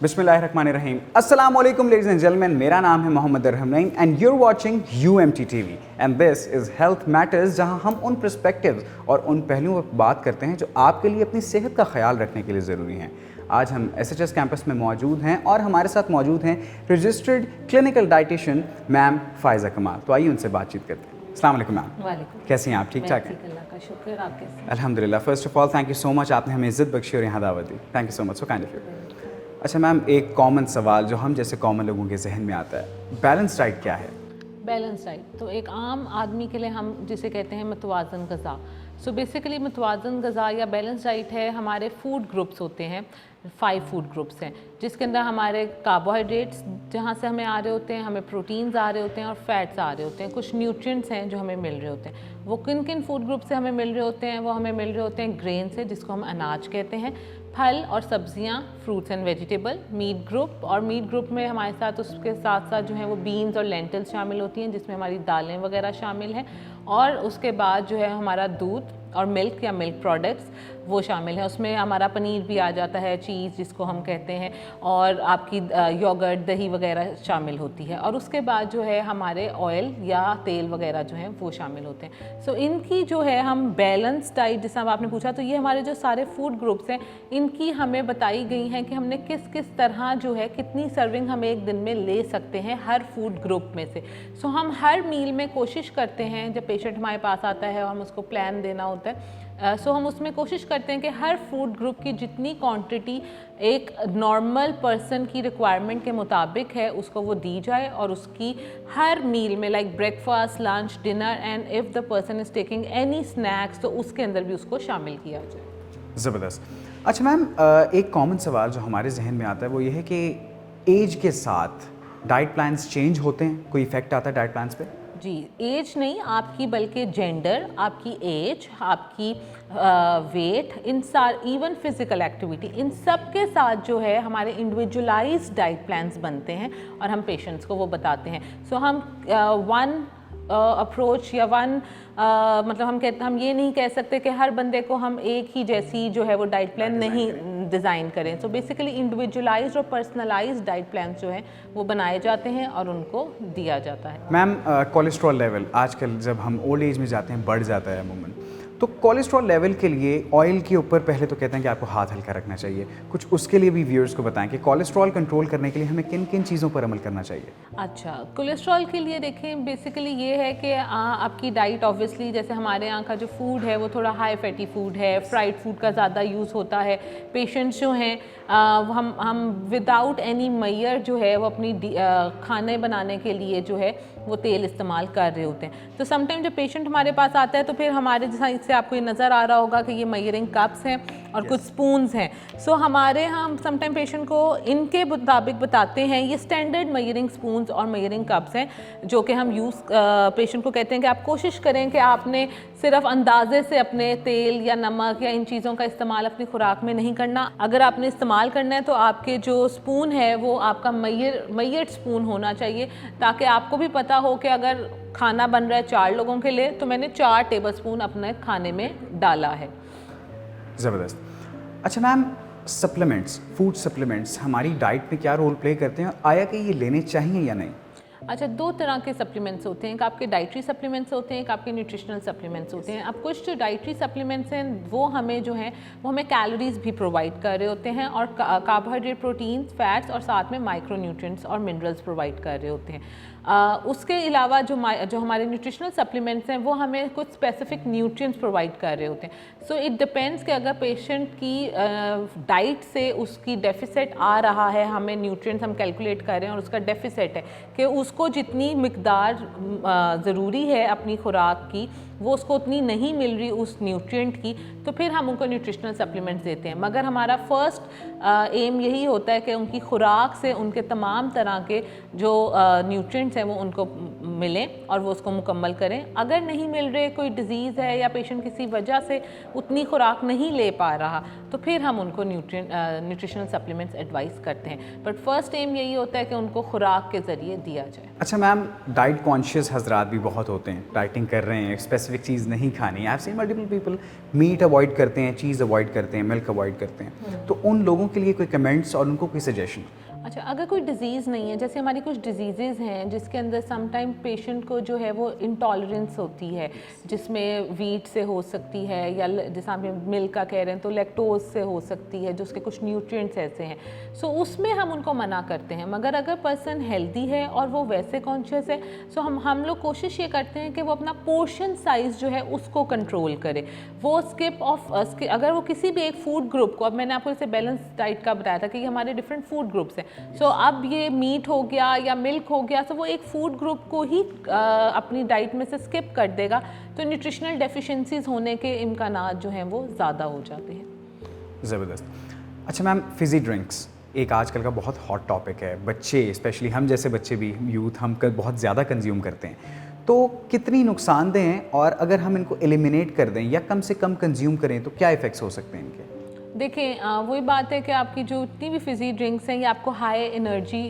बिस्मिल्लाहिर्रहमानिर्रहीम। अस्सलाम वालेकुम लेडीज एंड जेंटलमैन, मेरा नाम है Mohammad Arham Naeem and your watching UMT TV and this is health matters, जहां हम उन पर्सपेक्टिव्स और उन पहलुओं पर बात करते हैं जो आपके लिए अपनी सेहत का ख्याल रखने के लिए ज़रूरी हैं। आज हम SHS कैंपस में मौजूद हैं और हमारे साथ मौजूद हैं registered clinical dietitian ma'am Faiza कमाल। तो आइए उनसे बातचीत करते हैं। अस्सलाम वालेकुम मैम। वालेकुम। कैसी हैं आप? ठीक ठाक हैं? अल्लाह का शुक्र, आप कैसे? अल्हम्दुलिल्लाह। First of all thank you so much, आपने हमें इज़्ज़त बख्शी और यहाँ दावत दी। Thank you so much, so kind of you. अच्छा मैम, एक कॉमन सवाल जो हम जैसे कॉमन लोगों के जहन में आता है, बैलेंस डाइट क्या है? बैलेंस डाइट तो एक आम आदमी के लिए हम जिसे कहते हैं मतवाज़न ग़ज़ा। सो बेसिकली मतवाज़न ग़ज़ा या बैलेंस डाइट है, हमारे फूड ग्रुप्स होते हैं, 5 फूड ग्रुप्स हैं, जिसके अंदर हमारे कार्बोहाइड्रेट्स जहाँ से हमें आ रहे होते हैं, हमें प्रोटीन्स आ रहे होते हैं और फैट्स आ रहे होते हैं, कुछ न्यूट्रिएंट्स हैं जो हमें मिल रहे होते हैं। वो किन किन फूड ग्रुप से हमें मिल रहे होते हैं? वो हमें मिल रहे होते हैं ग्रेन से, जिसको हम अनाज कहते हैं, फल और सब्जियां, fruits and vegetable, meat group, और मीट ग्रुप में हमारे साथ उसके साथ साथ जो है वो बीन्स और लेंटिल्स शामिल होती हैं, जिसमें हमारी दालें वगैरह शामिल हैं, और उसके बाद जो है हमारा दूध और मिल्क या मिल्क प्रोडक्ट्स वो शामिल है। उसमें हमारा पनीर भी आ जाता है, चीज़ जिसको हम कहते हैं, और आपकी योगर्ट, दही वगैरह शामिल होती है, और उसके बाद जो है हमारे ऑयल या तेल वगैरह जो हैं वो शामिल होते हैं। सो इनकी जो है हम बैलेंस डाइट, जैसा आपने पूछा, तो ये हमारे जो सारे फूड ग्रुप्स हैं इनकी हमें बताई गई हैं कि हमने किस किस तरह जो है कितनी सर्विंग हम एक दिन में ले सकते हैं हर फूड ग्रुप में से। सो हम हर मील में कोशिश करते हैं, जब पेशेंट हमारे पास आता है और हम उसको प्लान देना होता है, सो हम उसमें कोशिश करते हैं कि हर फूड ग्रुप की जितनी क्वांटिटी एक नॉर्मल पर्सन की रिक्वायरमेंट के मुताबिक है उसको वो दी जाए, और उसकी हर मील में like breakfast, lunch, dinner and if the person is taking any snacks तो उसके अंदर भी उसको शामिल किया जाए। ज़बरदस्त। अच्छा मैम, एक कॉमन सवाल जो हमारे जहन में आता है वो ये है कि एज के साथ डाइट प्लान्स चेंज होते हैं, कोई इफ़ेक्ट आता है डाइट प्लान्स पे? जी, एज नहीं आपकी, बल्कि जेंडर, आपकी एज, आपकी वेट, इवन फिज़िकल एक्टिविटी, इन सब के साथ जो है हमारे इंडिविजुअलाइज्ड डाइट प्लान्स बनते हैं और हम पेशेंट्स को वो बताते हैं। सो हम वन अप्रोच या मतलब हम ये नहीं कह सकते कि हर बंदे को हम एक ही जैसी जो है वो डाइट प्लान नहीं डिज़ाइन करें। सो बेसिकली इंडिविजुअलाइज्ड और पर्सनलाइज्ड डाइट प्लान जो हैं वो बनाए जाते हैं और उनको दिया जाता है। मैम, कोलेस्ट्रॉल लेवल आजकल जब हम ओल्ड एज में जाते हैं बढ़ जाता है अमूमन, तो कोलेस्ट्रॉल लेवल के लिए ऑयल के ऊपर पहले तो कहते हैं कि आपको हाथ हल्का रखना चाहिए, कुछ उसके लिए भी व्यूअर्स को बताएं कि कोलेस्ट्रॉल कंट्रोल करने के लिए हमें किन किन चीज़ों पर अमल करना चाहिए? अच्छा, कोलेस्ट्रॉल के लिए देखें बेसिकली ये है कि आपकी डाइट ऑब्वियसली, जैसे हमारे यहाँ का जो फूड है वो थोड़ा हाई फैटी फूड है, फ्राइड फूड का ज़्यादा यूज़ होता है। पेशेंट्स जो हैं हम विदाउट एनी मैयर जो है वो अपनी खाने बनाने के लिए जो है वो तेल इस्तेमाल कर रहे होते हैं। तो समटाइम जब पेशेंट हमारे पास आता है तो फिर हमारे जैसा इससे आपको ये नज़र आ रहा होगा कि ये मेजरिंग कप्स हैं और कुछ स्पून्स हैं। सो हमारे हम समटाइम पेशेंट को इनके मुताबिक बताते हैं, ये स्टैंडर्ड मेजरिंग स्पून्स और मेजरिंग कप्स हैं जो कि हम पेशेंट को कहते हैं कि आप कोशिश करें कि आपने सिर्फ अंदाजे से अपने तेल या नमक या इन चीज़ों का इस्तेमाल अपनी खुराक में नहीं करना। अगर आपने इस्तेमाल करना है तो आपके जो स्पून है वो आपका मैयर्ड स्पून होना चाहिए, ताकि आपको भी पता हो कि अगर खाना बन रहा है 4 लोगों के लिए तो मैंने 4 टेबल स्पून अपने खाने में डाला है। ज़बरदस्त। अच्छा मैम, सप्लीमेंट्स, फूड सप्लीमेंट्स हमारी डाइट में क्या रोल प्ले करते हैं, आया कि ये लेने चाहिए या नहीं? अच्छा, 2 तरह के सप्लीमेंट्स होते हैं, एक आपके डाइटरी सप्लीमेंट्स होते हैं, एक आपके न्यूट्रिशनल सप्लीमेंट्स होते हैं। अब कुछ जो डाइटरी सप्लीमेंट्स हैं वो हमें जो हैं वो हमें कैलोरीज भी प्रोवाइड कर रहे होते हैं, और कार्बोहाइड्रेट, प्रोटीन्स, फैट्स और साथ में माइक्रो न्यूट्रिएंट्स और मिनरल्स प्रोवाइड कर रहे होते हैं। उसके अलावा जो हमारे न्यूट्रिशनल सप्लीमेंट्स हैं वो हमें कुछ स्पेसिफिक न्यूट्रिएंट्स प्रोवाइड कर रहे होते हैं। सो इट डिपेंड्स कि अगर पेशेंट की डाइट से उसकी डेफिसिट आ रहा है, हमें न्यूट्रिएंट्स हम कैलकुलेट कर रहे हैं और उसका डेफिसिट है कि उसको जितनी मिकदार ज़रूरी है अपनी खुराक की वो उसको उतनी नहीं मिल रही उस न्यूट्रिएंट की, तो फिर हम उनको न्यूट्रिशनल सप्लीमेंट्स देते हैं। मगर हमारा फर्स्ट एम यही होता है कि उनकी खुराक से उनके तमाम तरह के जो न्यूट्रिएंट्स हैं वो उनको मिलें और वो उसको मुकम्मल करें। अगर नहीं मिल रहे, कोई डिज़ीज़ है या पेशेंट किसी वजह से उतनी खुराक नहीं ले पा रहा, तो फिर हम उनको न्यूट्रिशनल सप्लीमेंट्स एडवाइस करते हैं। बट फर्स्ट एम यही होता है कि उनको खुराक के ज़रिए दिया जाए। है। अच्छा मैम, डाइट कॉन्शियस हजरात भी बहुत होते हैं, डाइटिंग कर रहे हैं, स्पेसिफिक चीज़ नहीं खानी। I have seen multiple people meat avoid करते हैं, चीज़ अवॉइड करते हैं, मिल्क अवॉइड करते हैं, तो उन लोगों के लिए कोई कमेंट्स और उनको कोई सजेशन? अच्छा, अगर कोई डिज़ीज़ नहीं है, जैसे हमारी कुछ डिजीज़ेज़ हैं जिसके अंदर समटाइम पेशेंट को जो है वो इंटॉलरेंस होती है, जिसमें वीट से हो सकती है या जैसे आप मिल्क का कह रहे हैं तो लैक्टोज से हो सकती है, जो उसके कुछ न्यूट्रिएंट्स ऐसे हैं, सो उसमें हम उनको मना करते हैं। मगर अगर पर्सन हेल्दी है और वो वैसे कॉन्शियस है, सो हम लोग कोशिश ये करते हैं कि वो अपना पोर्शन साइज़ जो है उसको कंट्रोल करे। वो स्किप ऑफ अगर वो किसी भी एक फूड ग्रुप को, अब मैंने आपको जैसे बैलेंस डाइट का बताया था कि हमारे डिफरेंट फूड ग्रुप्स हैं, सो अब ये मीट हो गया या मिल्क हो गया, तो वो एक फूड ग्रुप को ही अपनी डाइट में से स्किप कर देगा, तो न्यूट्रिशनल डेफिशिएंसीज होने के इम्कानात जो हैं वो ज़्यादा हो जाते हैं। ज़बरदस्त। अच्छा मैम, फिज़ी ड्रिंक्स एक आजकल का बहुत हॉट टॉपिक है। बच्चे, स्पेशली हम जैसे बच्चे भी, यूथ, हम बहुत ज़्यादा कंज्यूम करते हैं, तो कितनी नुकसानदेह हैं, और अगर हम इनको एलिमिनेट कर दें या कम से कम कंज्यूम करें तो क्या इफ़ेक्ट्स हो सकते हैं इनके? देखिए, वही बात है कि आपकी जो इतनी भी फिज़ी ड्रिंक्स हैं ये आपको high energy,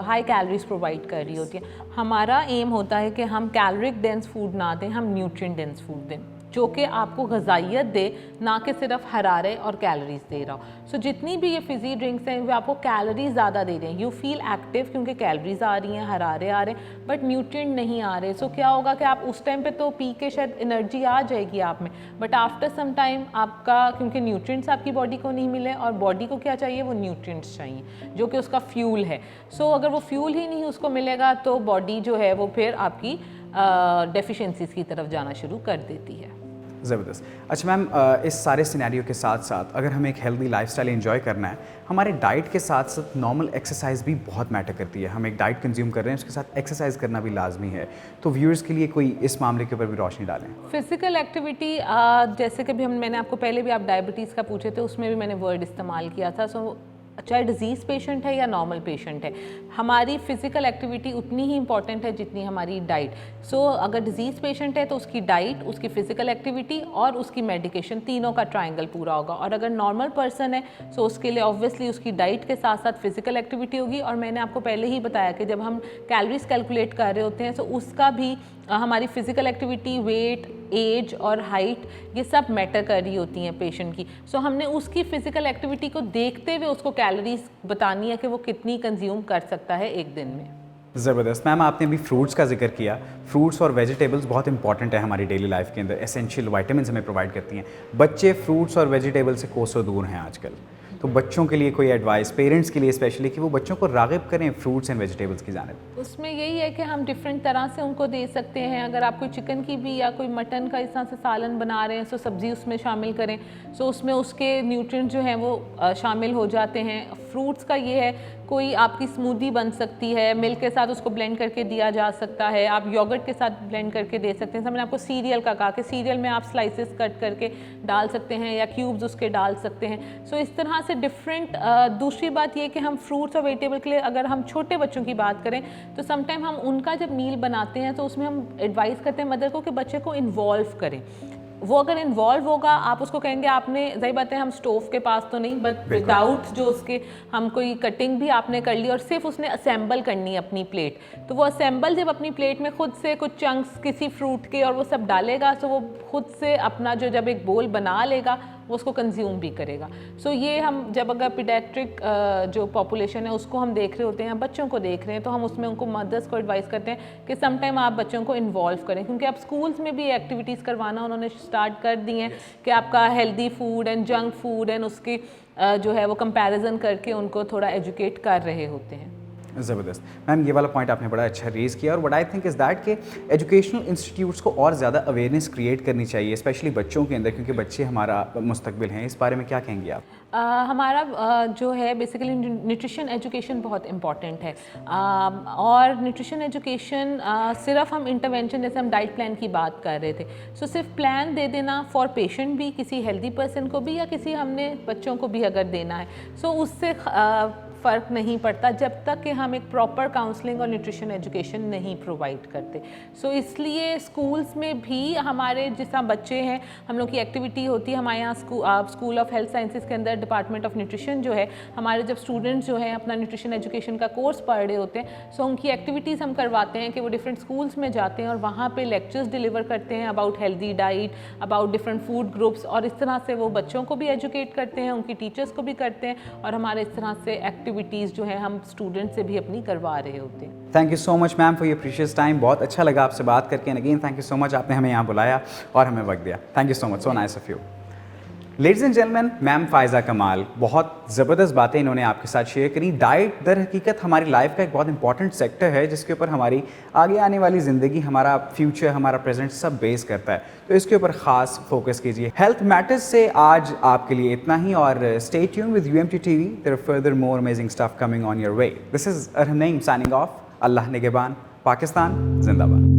high calories provide कर रही होती है। हमारा एम होता है कि हम कैलोरिक डेंस फूड ना दें, हम न्यूट्रिएंट डेंस फूड दें जो कि आपको ग़िज़ाइयत दे, ना कि सिर्फ हरारे और कैलोरीज दे रहा हो। सो जितनी भी ये फिज़ी ड्रिंक्स हैं वो आपको कैलोरीज ज़्यादा दे रहे हैं, यू फील एक्टिव क्योंकि कैलोरीज आ रही हैं, हरारे आ रहे हैं, बट न्यूट्रिएंट नहीं आ रहे। सो क्या होगा कि आप उस टाइम पे तो पी के शायद एनर्जी आ जाएगी आप में, बट आफ्टर सम टाइम आपका, क्योंकि न्यूट्रिएंट्स आपकी बॉडी को नहीं मिले, और बॉडी को क्या चाहिए, वो न्यूट्रिएंट्स चाहिए जो कि उसका फ्यूल है। सो अगर वो फ्यूल ही नहीं उसको मिलेगा तो बॉडी जो है वो फिर आपकी डेफिशिएंसीज की तरफ जाना शुरू कर देती है। ज़बरदस्त। अच्छा मैम, इस सारे सिनेरियो के साथ साथ अगर हमें एक हेल्दी लाइफस्टाइल एंजॉय करना है, हमारे डाइट के साथ साथ नॉर्मल एक्सरसाइज भी बहुत मैटर करती है। हम एक डाइट कंज्यूम कर रहे हैं, उसके साथ एक्सरसाइज करना भी लाजमी है, तो व्यूअर्स के लिए कोई इस मामले के ऊपर भी रोशनी डालें। फिजिकल एक्टिविटी, जैसे कि भी मैंने आपको पहले भी आप डायबिटीज़ का पूछे थे, उसमें भी मैंने वर्ड इस्तेमाल किया था। सो चाहे डिजीज़ पेशेंट है या नॉर्मल पेशेंट है, हमारी फिज़िकल एक्टिविटी उतनी ही इंपॉर्टेंट है जितनी हमारी डाइट। सो अगर डिजीज़ पेशेंट है तो उसकी डाइट, उसकी फ़िज़िकल एक्टिविटी और उसकी मेडिकेशन, तीनों का ट्रायंगल पूरा होगा। और अगर नॉर्मल पर्सन है सो उसके लिए ऑब्वियसली उसकी डाइट के साथ साथ फ़िज़िकल एक्टिविटी होगी। और मैंने आपको पहले ही बताया कि जब हम कैलोरीज कैलकुलेट कर रहे होते हैं तो उसका भी हमारी फ़िज़िकल एक्टिविटी, वेट, एज और हाइट, ये सब मैटर कर रही होती हैं पेशेंट की। सो हमने उसकी फ़िज़िकल एक्टिविटी को देखते हुए उसको कैलोरीज बतानी है कि वो कितनी कंज्यूम कर सकता है एक दिन में। ज़बरदस्त। मैम, आपने अभी फ्रूट्स का जिक्र किया। फ्रूट्स और वेजिटेबल्स बहुत इंपॉर्टेंट है हमारी डेली लाइफ के अंदर, एसेंशियल विटामिन्स हमें प्रोवाइड करती हैं। बच्चे फ्रूट्स और वेजिटेबल से कोसों दूर हैं आजकल, तो बच्चों के लिए कोई एडवाइस, पेरेंट्स के लिए स्पेशली, कि वो बच्चों को राग़िब करें फ्रूट्स एंड वेजिटेबल्स की जानिब? उसमें यही है कि हम डिफरेंट तरह से उनको दे सकते हैं। अगर आप कोई चिकन की भी या कोई मटन का इस तरह से सालन बना रहे हैं, सो सब्ज़ी उसमें शामिल करें, सो उसमें उसके न्यूट्रिएंट जो हैं वो शामिल हो जाते हैं। फ्रूट्स का ये है, कोई आपकी स्मूदी बन सकती है, मिल्क के साथ उसको ब्लेंड करके दिया जा सकता है, आप योगर्ट के साथ ब्लेंड करके दे सकते हैं। मैंने आपको सीरियल का कहा कि सीरियल में आप स्लाइसेस कट करके डाल सकते हैं या क्यूब्स उसके डाल सकते हैं। सो इस तरह से डिफरेंट। दूसरी बात ये कि हम फ्रूट्स और वेजिटेबल के लिए, अगर हम छोटे बच्चों की बात करें तो समटाइम हम उनका जब मील बनाते हैं तो उसमें हम एडवाइस करते हैं मदर को कि बच्चे को इन्वॉल्व करें। वो अगर इन्वॉल्व होगा, आप उसको कहेंगे, आपने सही बात है हम स्टोव के पास तो नहीं, बट विदाउट जो उसके हम कोई कटिंग भी आपने कर ली और सिर्फ उसने असेंबल करनी है अपनी प्लेट, तो वो असेंबल जब अपनी प्लेट में खुद से कुछ चंक्स किसी फ्रूट के और वो सब डालेगा, तो वो खुद से अपना जो जब एक बोल बना लेगा वो उसको कंज्यूम भी करेगा। सो ये हम जब अगर पीडियाट्रिक जो पॉपुलेशन है उसको हम देख रहे होते हैं, बच्चों को देख रहे हैं, तो हम उसमें उनको मदर्स को एडवाइस करते हैं कि समटाइम आप बच्चों को इन्वॉल्व करें, क्योंकि अब स्कूल्स में भी एक्टिविटीज़ करवाना उन्होंने स्टार्ट कर दी हैं कि आपका healthy food and junk food and उसकी जो है वो कंपैरिजन करके उनको थोड़ा एजुकेट कर रहे होते हैं। ज़बरदस्त। मैम, ये वाला पॉइंट आपने बड़ा अच्छा रेज़ किया, और what I think is that कि एजुकेशनल इंस्टीट्यूट्स को और ज़्यादा अवेयरनेस क्रिएट करनी चाहिए, स्पेशली बच्चों के अंदर, क्योंकि बच्चे हमारा मुस्तकबिल हैं। इस बारे में क्या कहेंगे आप? हमारा जो है बेसिकली न्यूट्रिशन एजुकेशन बहुत इम्पॉर्टेंट है। और न्यूट्रिशन एजुकेशन सिर्फ हम इंटरवेंशन, जैसे हम डाइट प्लान की बात कर रहे थे, सो सिर्फ प्लान दे देना फॉर पेशेंट भी, किसी हेल्दी पर्सन को भी या किसी हमने बच्चों को भी अगर देना है, सो उससे फ़र्क नहीं पड़ता जब तक कि हम एक प्रॉपर काउंसलिंग और न्यूट्रिशन एजुकेशन नहीं प्रोवाइड करते। सो इसलिए स्कूल्स में भी हमारे जिस तरह बच्चे हैं, हम लोग की एक्टिविटी होती है हमारे यहाँ स्कूल ऑफ हेल्थ साइंसेज के अंदर डिपार्टमेंट ऑफ न्यूट्रिशन जो है, हमारे जब स्टूडेंट्स जो हैं अपना न्यूट्रिशन एजुकेशन का कोर्स पढ़ रहे होते हैं, सो उनकी एक्टिविटीज़ हम करवाते हैं कि वो डिफरेंट स्कूल्स में जाते हैं और वहाँ पे लेक्चर्स डिलीवर करते हैं about healthy diet, about different food groups, और इस तरह से वो बच्चों को भी एजुकेट करते हैं, उनकी टीचर्स को भी करते हैं, और हमारे इस तरह से एक्टिविटीज़ जो है हम स्टूडेंट से भी अपनी करवा रहे होते हैं। Thank you so much ma'am for your precious time. बहुत अच्छा लगा आपसे बात करके, and again thank you so much, आपने हमें यहाँ बुलाया और हमें वक्त दिया। Thank you so much, so nice of you. Ladies and gentleman, ma'am Faiza कमाल, बहुत ज़बरदस्त बातें इन्होंने आपके साथ शेयर करी। डाइट दर हकीकत हमारी लाइफ का एक बहुत इंपॉर्टेंट सेक्टर है जिसके ऊपर हमारी आगे आने वाली ज़िंदगी, हमारा फ्यूचर, हमारा प्रेजेंट सब बेस करता है, तो इसके ऊपर ख़ास फोकस कीजिए। हेल्थ मैटर्स से आज आपके लिए इतना ही, और stay tuned with UMT TV, there are further more amazing stuff coming on your way. This is Arham Naeem signing off. अल्लाह निगहबान, पाकिस्तान जिंदाबाद।